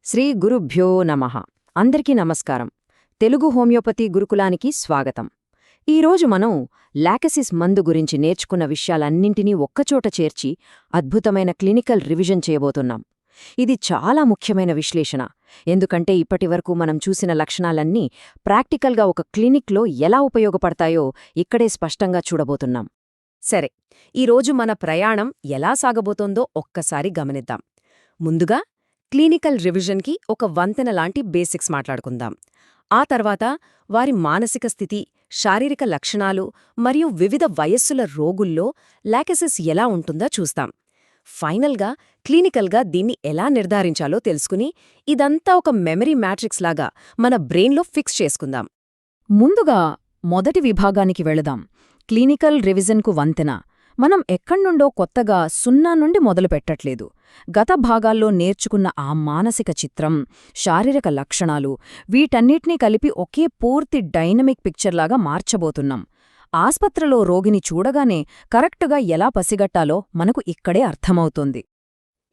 శ్రీ గురుభ్యో నమః. అందరికీ నమస్కారం. తెలుగు హోమియోపతి గురుకులానికి స్వాగతం. ఈరోజు మనం లాకసిస్ మందు గురించి నేర్చుకున్న విషయాలన్నింటినీ ఒక్కచోట చేర్చి అద్భుతమైన క్లినికల్ రివిజన్ చేయబోతున్నాం. ఇది చాలా ముఖ్యమైన విశ్లేషణ, ఎందుకంటే ఇప్పటివరకు మనం చూసిన లక్షణాలన్నీ ప్రాక్టికల్గా ఒక క్లినిక్లో ఎలా ఉపయోగపడతాయో ఇక్కడే స్పష్టంగా చూడబోతున్నాం. సరే, ఈరోజు మన ప్రయాణం ఎలా సాగబోతోందో ఒక్కసారి గమనిద్దాం. ముందుగా క్లినికల్ రివిజన్కి ఒక వంతెన లాంటి బేసిక్స్ మాట్లాడుకుందాం. ఆ తర్వాత వారి మానసిక స్థితి, శారీరక లక్షణాలు మరియు వివిధ వయస్సుల రోగుల్లో లాకసిస్ ఎలా ఉంటుందో చూస్తాం. ఫైనల్గా క్లినికల్గా దీన్ని ఎలా నిర్ధారించాలో తెలుసుకుని ఇదంతా ఒక మెమరీ మ్యాట్రిక్స్ లాగా మన బ్రెయిన్లో ఫిక్స్ చేసుకుందాం. ముందుగా మొదటి విభాగానికి వెళదాం. క్లినికల్ రివిజన్కు వంతెన. మనం ఎక్కడ్నుండో కొత్తగా 0 నుండి మొదలు పెట్టట్లేదు. గత భాగాల్లో నేర్చుకున్న ఆ మానసిక చిత్రం, శారీరక లక్షణాలు, వీటన్నిటినీ కలిపి ఒకే పూర్తి డైనమిక్ పిక్చర్లాగా మార్చబోతున్నాం. ఆస్పత్రిలో రోగిని చూడగానే కరెక్టుగా ఎలా పసిగట్టాలో మనకు ఇక్కడే అర్థమవుతోంది.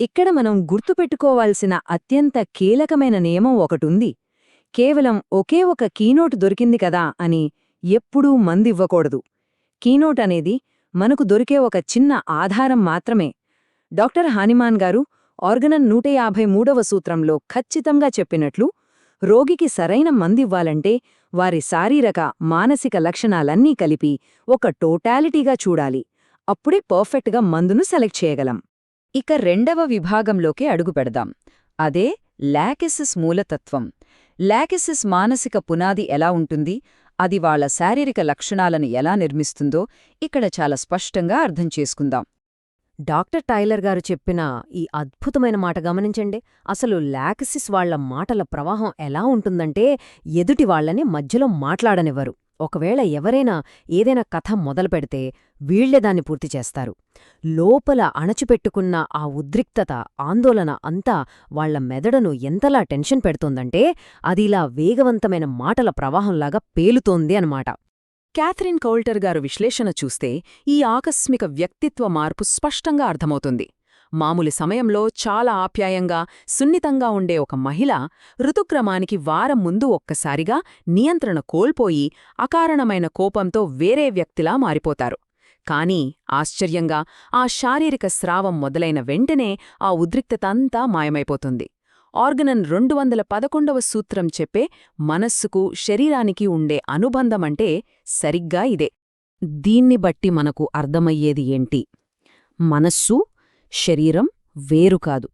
ఇక్కడ మనం గుర్తుపెట్టుకోవాల్సిన అత్యంత కీలకమైన నియమం ఒకటుంది. కేవలం ఒకే ఒక కీనోట్ దొరికింది కదా అని ఎప్పుడూ మందివ్వకూడదు. కీనోట్ అనేది మనకు దొరికే ఒక చిన్న ఆధారం మాత్రమే. డాక్టర్ హానిమాన్ గారు ఆర్గనన్ 153వ సూత్రంలో ఖచ్చితంగా చెప్పినట్లు, రోగికి సరైన మందివ్వాలంటే వారి శారీరక, మానసిక లక్షణాలన్నీ కలిపి ఒక టోటాలిటీగా చూడాలి. అప్పుడే పర్ఫెక్ట్గా మందును సెలెక్ట్ చేయగలం. ఇక రెండవ విభాగంలోకి అడుగుపెడదాం. అదే లాకసిస్ మూలతత్వం. లాకసిస్ మానసిక పునాది ఎలా ఉంటుంది, అది వాళ్ల శారీరక లక్షణాలను ఎలా నిర్మిస్తుందో ఇక్కడ చాలా స్పష్టంగా అర్థం చేసుకుందాం. డాక్టర్ టైలర్ గారు చెప్పిన ఈ అద్భుతమైన మాట గమనించండి. అసలు లాకసిస్ వాళ్ల మాటల ప్రవాహం ఎలా ఉంటుందంటే ఎదుటి వాళ్లని మధ్యలో మాట్లాడనివ్వరు. ఒకవేళ ఎవరైనా ఏదైనా కథ మొదలుపెడితే వీళ్లే దాన్ని పూర్తి చేస్తారు. లోపల అణచిపెట్టుకున్న ఆ ఉద్రిక్తత, ఆందోళన అంతా వాళ్ల మెదడును ఎంతలా టెన్షన్ పెడుతోందంటే అదిలా వేగవంతమైన మాటల ప్రవాహంలాగా పేలుతోంది అన్నమాట. క్యాథరిన్ కౌల్టర్ గారు విశ్లేషణ చూస్తే ఈ ఆకస్మిక వ్యక్తిత్వ మార్పు స్పష్టంగా అర్థమవుతుంది. మామూలు సమయంలో చాలా ఆప్యాయంగా, సున్నితంగా ఉండే ఒక మహిళ ఋతుక్రమానికి వారం ముందు ఒక్కసారిగా నియంత్రణ కోల్పోయి అకారణమైన కోపంతో వేరే వ్యక్తిలా మారిపోతారు. కానీ ఆశ్చర్యంగా ఆ శారీరక స్రావం మొదలైన వెంటనే ఆ ఉద్రిక్తతంతా మాయమైపోతుంది. ఆర్గనన్ 211వ సూత్రం చెప్పే మనస్సుకు, శరీరానికి ఉండే అనుబంధమంటే సరిగ్గా ఇదే. దీన్ని బట్టి మనకు అర్థమయ్యేది ఏంటి? మనస్సు, శరీరం వేరు కాదు.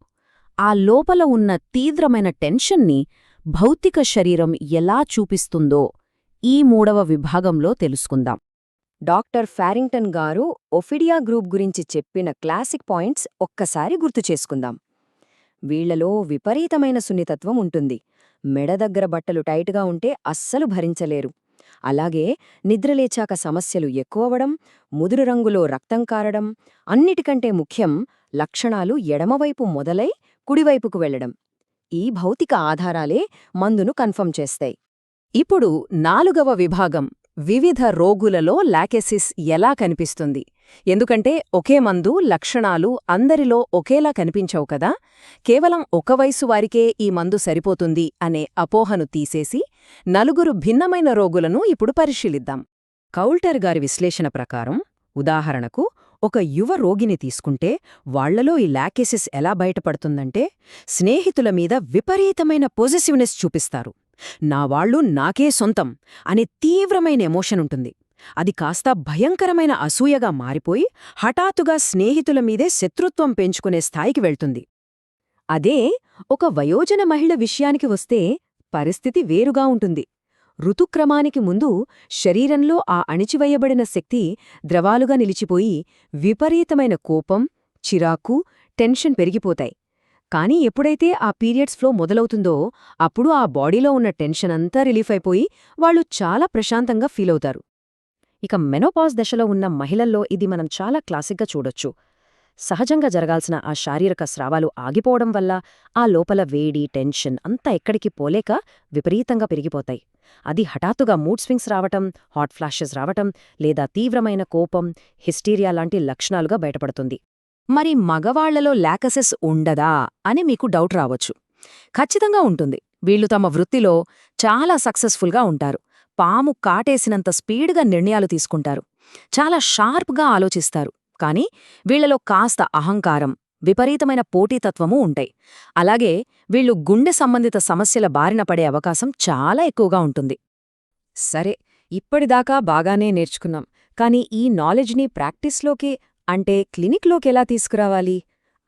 ఆ లోపల ఉన్న తీవ్రమైన టెన్షన్ని భౌతిక శరీరం ఎలా చూపిస్తుందో ఈ 3వ విభాగంలో తెలుసుకుందాం. డాక్టర్ ఫారింగ్టన్ గారు ఒఫిడియా గ్రూప్ గురించి చెప్పిన క్లాసిక్ పాయింట్స్ ఒక్కసారి గుర్తు చేసుకుందాం. వీళ్లలో విపరీతమైన సున్నితత్వం ఉంటుంది. మెడ దగ్గర బట్టలు టైట్గా ఉంటే అస్సలు భరించలేరు. అలాగే నిద్రలేచాక సమస్యలు ఎక్కువవడం, ముదురు రంగులో రక్తం కారడం, అన్నిటికంటే ముఖ్యం లక్షణాలు ఎడమవైపు మొదలై కుడివైపుకు వెళ్లడం. ఈ భౌతిక ఆధారాలే మందును కన్ఫర్మ్ చేస్తాయి. ఇప్పుడు 4వ విభాగం, వివిధ రోగులలో లాకసిస్ ఎలా కనిపిస్తుంది. ఎందుకంటే ఒకే మందు, లక్షణాలు అందరిలో ఒకేలా కనిపించవు కదా. కేవలం ఒక వయసు వారికే ఈ మందు సరిపోతుంది అనే అపోహను తీసేసి 4 భిన్నమైన రోగులను ఇప్పుడు పరిశీలిద్దాం. కౌల్టర్ గారి విశ్లేషణ ప్రకారం, ఉదాహరణకు ఒక యువ రోగిని తీసుకుంటే వాళ్లలో ఈ లాకసిస్ ఎలా బయటపడుతుందంటే, స్నేహితుల మీద విపరీతమైన పొజెసివ్నెస్ చూపిస్తారు. నా వాళ్లు నాకే సొంతం అనే తీవ్రమైన ఎమోషన్ ఉంటుంది. అది కాస్త భయంకరమైన అసూయగా మారిపోయి హఠాత్తుగా స్నేహితుల మీదే శత్రుత్వం పెంచుకునే స్థాయికి వెళ్తుంది. అదే ఒక వయోజన మహిళ విషయానికి వస్తే పరిస్థితి వేరుగా ఉంటుంది. ఋతుక్రమానికి ముందు శరీరంలో ఆ అణిచివేయబడిన శక్తి ద్రవాలుగా నిలిచిపోయి విపరీతమైన కోపం, చిరాకు, టెన్షన్ పెరిగిపోతాయి. కానీ ఎప్పుడైతే ఆ పీరియడ్స్ ఫ్లో మొదలవుతుందో అప్పుడు ఆ బాడీలో ఉన్న టెన్షన్ అంతా రిలీఫ్ అయిపోయి వాళ్ళు చాలా ప్రశాంతంగా ఫీలవుతారు. ఇక మెనోపాజ్ దశలో ఉన్న మహిళల్లో ఇది మనం చాలా క్లాసిక్గా చూడొచ్చు. సహజంగా జరగాల్సిన ఆ శారీరక స్రావాలు ఆగిపోవడం వల్ల ఆ లోపల వేడి, టెన్షన్ అంతా ఎక్కడికి పోలేక విపరీతంగా పెరిగిపోతాయి. అది హఠాత్తుగా మూడ్ స్వింగ్స్ రావటం, హాట్ ఫ్లాషెస్ రావటం, లేదా తీవ్రమైన కోపం, హిస్టీరియా లాంటి లక్షణాలుగా బయటపడుతుంది. మరి మగవాళ్లలో లాకసిస్ ఉండదా అని మీకు డౌట్ రావచ్చు. ఖచ్చితంగా ఉంటుంది. వీళ్ళు తమ వృత్తిలో చాలా సక్సెస్ఫుల్గా ఉంటారు. పాము కాటేసినంత స్పీడ్గా నిర్ణయాలు తీసుకుంటారు. చాలా షార్ప్గా ఆలోచిస్తారు. కానీ వీళ్లలో కాస్త అహంకారం, విపరీతమైన పోటీతత్వమూ ఉంటాయి. అలాగే వీళ్ళు గుండె సంబంధిత సమస్యల బారిన పడే అవకాశం చాలా ఎక్కువగా ఉంటుంది. సరే, ఇప్పటిదాకా బాగానే నేర్చుకున్నాం. కానీ ఈ నాలెడ్జ్ని ప్రాక్టీస్లోకి అంటే క్లినిక్లోకెలా తీసుకురావాలి?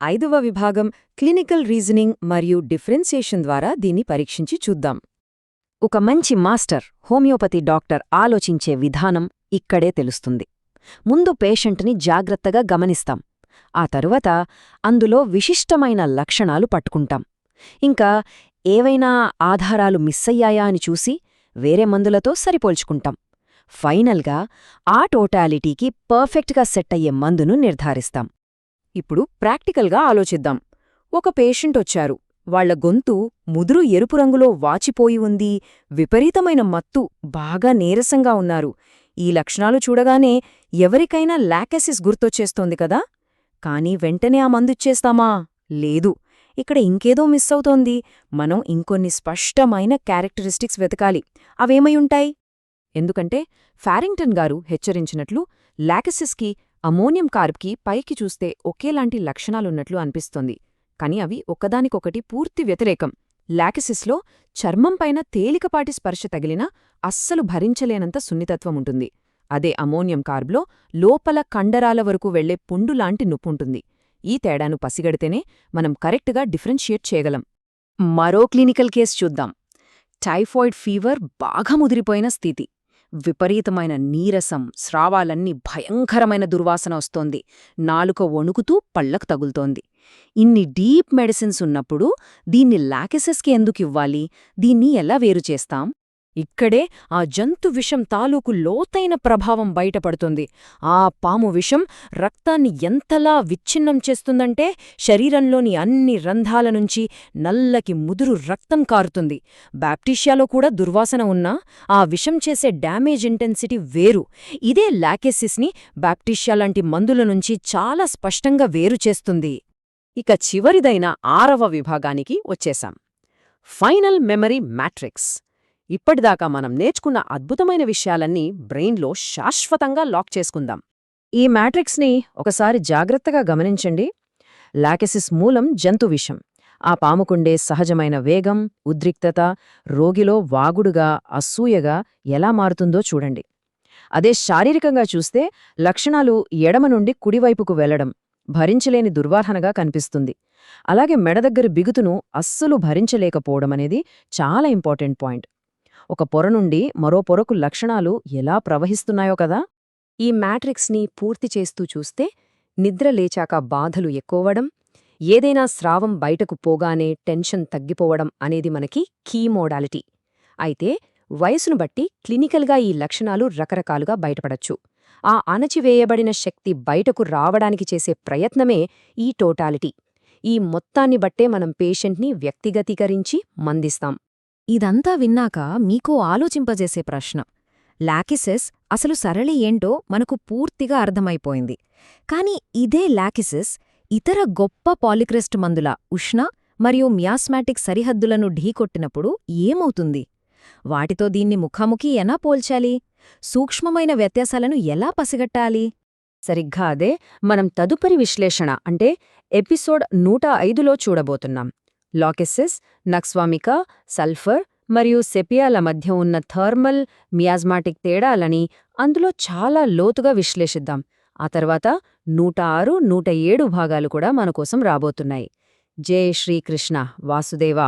5వ విభాగం క్లినికల్ రీజనింగ్ మరియు డిఫరెన్సియేషన్ ద్వారా దీన్ని పరీక్షించి చూద్దాం. ఒక మంచి మాస్టర్ హోమియోపతి డాక్టర్ ఆలోచించే విధానం ఇక్కడే తెలుస్తుంది. ముందు పేషెంట్ని జాగ్రత్తగా గమనిస్తాం. ఆ తరువాత అందులో విశిష్టమైన లక్షణాలు పట్టుకుంటాం. ఇంకా ఏవైనా ఆధారాలు మిస్సయ్యాయా అని చూసి వేరే మందులతో సరిపోల్చుకుంటాం. ఫైనల్గా ఆ టోటాలిటీకి పర్ఫెక్ట్గా సెట్ అయ్యే మందును నిర్ధారిస్తాం. ఇప్పుడు ప్రాక్టికల్గా ఆలోచిద్దాం. ఒక పేషెంట్ వచ్చారు. వాళ్ల గొంతు ముదురు ఎరుపు రంగులో వాచిపోయి ఉంది, విపరీతమైన మత్తు, బాగా నీరసంగా ఉన్నారు. ఈ లక్షణాలు చూడగానే ఎవరికైనా లాకెసిస్ గుర్తొచ్చేస్తోంది కదా? కానీ వెంటనే ఆ మందుచ్చేస్తామా? లేదు. ఇక్కడ ఇంకేదో మిస్ అవుతోంది. మనం ఇంకొన్ని స్పష్టమైన క్యారెక్టరిస్టిక్స్ వెతకాలి. అవేమయుంటాయి? ఎందుకంటే ఫారింగ్టన్ గారు హెచ్చరించినట్లు లాకెసిస్కి అమోనియం కార్బ్కి పైకి చూస్తే ఒకేలాంటి లక్షణాలున్నట్లు అనిపిస్తోంది. కాని అవి ఒకదానికొకటి పూర్తి వ్యతిరేకం. లాకెసిస్లో చర్మంపైన తేలికపాటి స్పర్శ తగిలినా అస్సలు భరించలేనంత సున్నితత్వముంటుంది. అదే అమోనియం కార్బ్లో లోపల కండరాల వరకు వెళ్లే పుండులాంటి నొప్పుంటుంది. ఈ తేడాను పసిగడితేనే మనం కరెక్ట్గా డిఫరెన్షియేట్ చేయగలం. మరో క్లినికల్ కేసు చూద్దాం. టైఫాయిడ్ ఫీవర్ బాగా ముదిరిపోయిన స్థితి. విపరీతమైన నీరసం, స్రావాలన్నీ భయంకరమైన దుర్వాసన వస్తోంది. నాలుక వణుకుతూ పళ్లకు తగులుతోంది. ఇన్ని డీప్ మెడిసిన్స్ ఉన్నప్పుడు దీన్ని లాకెసిస్కి ఎందుకివ్వాలి? దీన్ని ఎలా వేరు చేస్తాం? ఇక్కడే ఆ జంతు విషం తాలూకు లోతైన ప్రభావం బయటపడుతుంది. ఆ పాము విషం రక్తాన్ని ఎంతలా విచ్ఛిన్నం చేస్తుందంటే శరీరంలోని అన్ని రంధ్రాల నుంచి నల్లకి ముదురు రక్తం కారుతుంది. బ్యాక్టీషియాలో కూడా దుర్వాసన ఉన్నా ఆ విషం చేసే డ్యామేజ్ ఇంటెన్సిటీ వేరు. ఇదే లాకెసిస్ని బ్యాక్టీషియా లాంటి మందుల నుంచి చాలా స్పష్టంగా వేరు చేస్తుంది. ఇక చివరిదైన 6వ విభాగానికి వచ్చేశాం. Final memory matrix. ఇప్పటిదాకా మనం నేర్చుకున్న అద్భుతమైన విషయాలన్నీ బ్రెయిన్లో శాశ్వతంగా లాక్ చేసుకుందాం. ఈ మ్యాట్రిక్స్ని ఒకసారి జాగ్రత్తగా గమనించండి. లాకెసిస్ మూలం జంతు విషం. ఆ పాముకుండే సహజమైన వేగం, ఉద్రిక్తత రోగిలో వాగుడుగా, అసూయగా ఎలా మారుతుందో చూడండి. అదే శారీరకంగా చూస్తే లక్షణాలు ఎడమ నుండి కుడివైపుకు వెళ్లడం, భరించలేని దుర్వాసనగా కనిపిస్తుంది. అలాగే మెడదగ్గర బిగుతును అస్సలు భరించలేకపోవడమనేది చాలా ఇంపార్టెంట్ పాయింట్. ఒక పొర నుండి మరో పొరకు లక్షణాలు ఎలా ప్రవహిస్తున్నాయో కదా? ఈ మ్యాట్రిక్స్ని పూర్తి చేస్తూ చూస్తే నిద్ర లేచాక బాధలు ఎక్కువవడం, ఏదైనా స్రావం బయటకు పోగానే టెన్షన్ తగ్గిపోవడం అనేది మనకి కీ మోడాలిటీ. అయితే వయసును బట్టి క్లినికల్గా ఈ లక్షణాలు రకరకాలుగా బయటపడచ్చు. ఆ అణచివేయబడిన శక్తి బయటకు రావడానికి చేసే ప్రయత్నమే ఈ టోటాలిటీ. ఈ మొత్తాన్ని బట్టే మనం పేషెంట్ని వ్యక్తిగతీకరించి మందిస్తాం. ఇదంతా విన్నాక మీకో ఆలోచింపజేసే ప్రశ్న. లాకెసిస్ అసలు సరళి ఏంటో మనకు పూర్తిగా అర్థమైపోయింది. కాని ఇదే లాకెసిస్ ఇతర గొప్ప పాలిక్రెస్ట్ మందుల ఉష్ణ మరియు మియాస్మాటిక్ సరిహద్దులను ఢీకొట్టినప్పుడు ఏమవుతుంది? వాటితో దీన్ని ముఖాముఖి ఎలా పోల్చాలి? సూక్ష్మమైన వ్యత్యాసాలను ఎలా పసిగట్టాలి? సరిగ్గా అదే మనం తదుపరి విశ్లేషణ అంటే ఎపిసోడ్ 105లో చూడబోతున్నాం. లాకెసిస్, నక్స్వామికా, సల్ఫర్ మరియు సెపియాల మధ్య ఉన్న థర్మల్, మియాస్మాటిక్ తేడాలని అందులో చాలా లోతుగా విశ్లేషిద్దాం. ఆ తర్వాత 106, 107 భాగాలు కూడా మనకోసం రాబోతున్నాయి. జై శ్రీకృష్ణ వాసుదేవా.